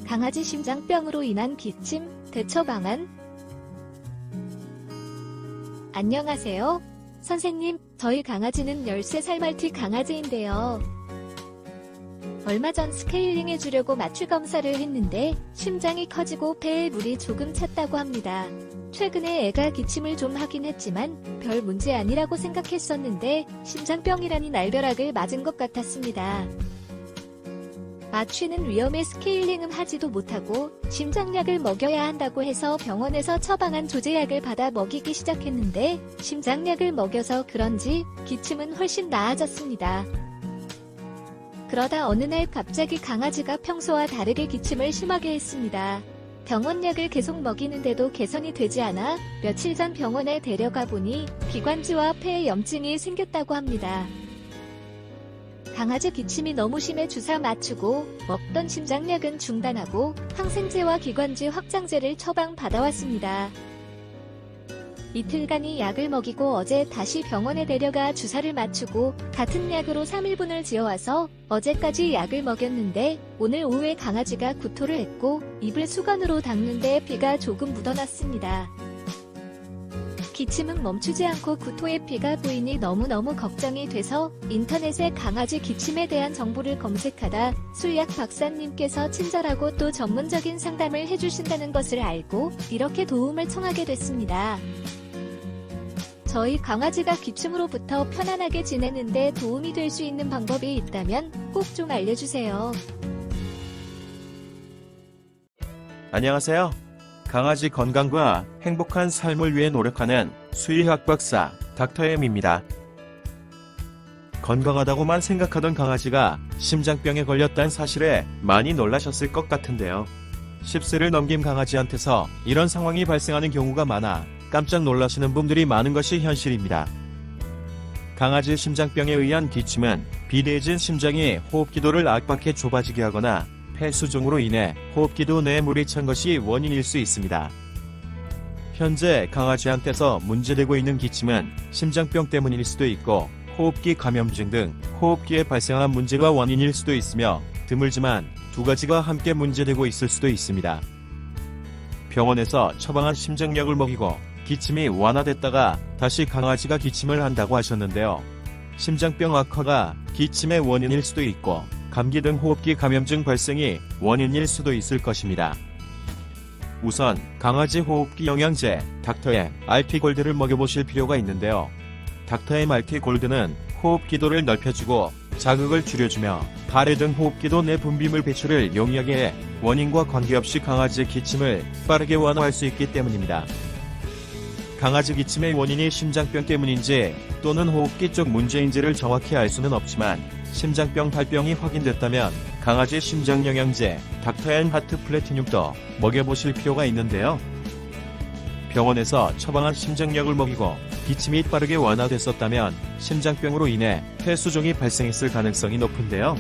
강아지 심장병으로 인한 기침, 대처 방안. 안녕하세요. 선생님, 저희 강아지는 13살 말티 강아지인데요. 얼마 전 스케일링 해주려고 마취 검사를 했는데 심장이 커지고 폐에 물이 조금 찼다고 합니다. 최근에 애가 기침을 좀 하긴 했지만 별 문제 아니라고 생각했었는데 심장병이라니 날벼락을 맞은 것 같았습니다. 마취는 위험해 스케일링은 하지도 못하고 심장약을 먹여야 한다고 해서 병원에서 처방한 조제약을 받아 먹이기 시작했는데 심장약을 먹여서 그런지 기침은 훨씬 나아졌습니다. 그러다 어느 날 갑자기 강아지가 평소와 다르게 기침을 심하게 했습니다. 병원약을 계속 먹이는데도 개선이 되지 않아 며칠 전 병원에 데려가 보니 기관지와 폐에 염증이 생겼다고 합니다. 강아지 기침이 너무 심해 주사 맞추고 먹던 심장약은 중단하고 항생제와 기관지 확장제를 처방 받아왔습니다. 이틀간이 약을 먹이고 어제 다시 병원에 데려가 주사를 맞추고 같은 약으로 3일분을 지어와서 어제까지 약을 먹였는데 오늘 오후에 강아지가 구토를 했고 입을 수건으로 닦는데 피가 조금 묻어났습니다. 기침은 멈추지 않고 구토에 피가 보이니 너무너무 걱정이 돼서 인터넷에 강아지 기침에 대한 정보를 검색하다 술약 박사님께서 친절하고 또 전문적인 상담을 해주신다는 것을 알고 이렇게 도움을 청하게 됐습니다. 저희 강아지가 기침으로부터 편안하게 지내는데 도움이 될 수 있는 방법이 있다면 꼭 좀 알려주세요. 안녕하세요. 강아지 건강과 행복한 삶을 위해 노력하는 수의학 박사 닥터엠입니다. 건강하다고만 생각하던 강아지가 심장병에 걸렸다는 사실에 많이 놀라셨을 것 같은데요. 10세를 넘긴 강아지한테서 이런 상황이 발생하는 경우가 많아 깜짝 놀라시는 분들이 많은 것이 현실입니다. 강아지 심장병에 의한 기침은 비대해진 심장이 호흡기도를 압박해 좁아지게 하거나 폐수종으로 인해 호흡기도 내에 물이 찬 것이 원인일 수 있습니다. 현재 강아지한테서 문제되고 있는 기침은 심장병 때문일 수도 있고 호흡기 감염증 등 호흡기에 발생한 문제가 원인일 수도 있으며 드물지만 두 가지가 함께 문제되고 있을 수도 있습니다. 병원에서 처방한 심장약을 먹이고 기침이 완화됐다가 다시 강아지가 기침을 한다고 하셨는데요. 심장병 악화가 기침의 원인일 수도 있고 감기 등 호흡기 감염증 발생이 원인일 수도 있을 것입니다. 우선 강아지 호흡기 영양제 닥터엠 RT 골드를 먹여보실 필요가 있는데요. 닥터엠 RT 골드는 호흡기도를 넓혀주고 자극을 줄여주며 발해 등 호흡기도 내 분비물 배출을 용이하게 해 원인과 관계없이 강아지 기침을 빠르게 완화할 수 있기 때문입니다. 강아지 기침의 원인이 심장병 때문인지 또는 호흡기 쪽 문제인지를 정확히 알 수는 없지만 심장병 발병이 확인됐다면 강아지 심장영양제 닥터엠 하트 플래티늄도 먹여보실 필요가 있는데요. 병원에서 처방한 심장약을 먹이고 기침이 빠르게 완화됐었다면 심장병으로 인해 폐수종이 발생했을 가능성이 높은데요.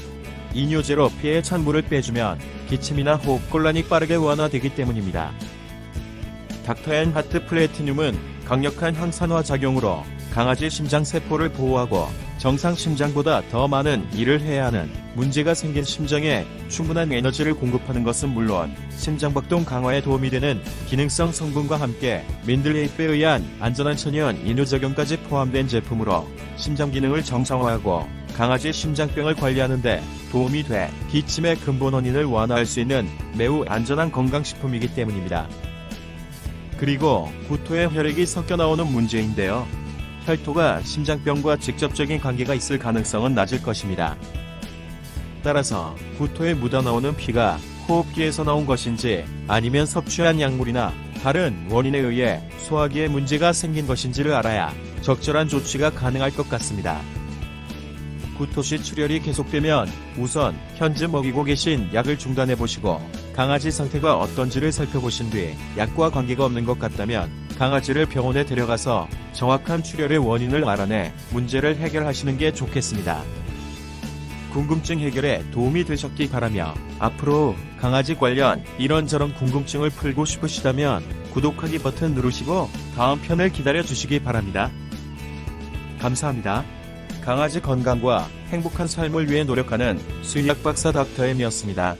이뇨제로 폐에 찬 물을 빼주면 기침이나 호흡곤란이 빠르게 완화되기 때문입니다. 닥터엠 하트 플래티늄은 강력한 항산화 작용으로 강아지 심장세포를 보호하고 정상 심장보다 더 많은 일을 해야 하는 문제가 생긴 심장에 충분한 에너지를 공급하는 것은 물론 심장박동 강화에 도움이 되는 기능성 성분과 함께 민들레잎에 의한 안전한 천연 이뇨작용까지 포함된 제품으로 심장 기능을 정상화하고 강아지 심장병을 관리하는 데 도움이 돼 기침의 근본 원인을 완화할 수 있는 매우 안전한 건강식품이기 때문입니다. 그리고 구토에 혈액이 섞여 나오는 문제인데요. 혈토가 심장병과 직접적인 관계가 있을 가능성은 낮을 것입니다. 따라서 구토에 묻어나오는 피가 호흡기에서 나온 것인지 아니면 섭취한 약물이나 다른 원인에 의해 소화기에 문제가 생긴 것인지를 알아야 적절한 조치가 가능할 것 같습니다. 구토 시 출혈이 계속되면 우선 현재 먹이고 계신 약을 중단해보시고 강아지 상태가 어떤지를 살펴보신 뒤 약과 관계가 없는 것 같다면 강아지를 병원에 데려가서 정확한 출혈의 원인을 알아내 문제를 해결하시는 게 좋겠습니다. 궁금증 해결에 도움이 되셨기 바라며 앞으로 강아지 관련 이런저런 궁금증을 풀고 싶으시다면 구독하기 버튼 누르시고 다음 편을 기다려 주시기 바랍니다. 감사합니다. 강아지 건강과 행복한 삶을 위해 노력하는 수의학 박사 닥터엠이었습니다.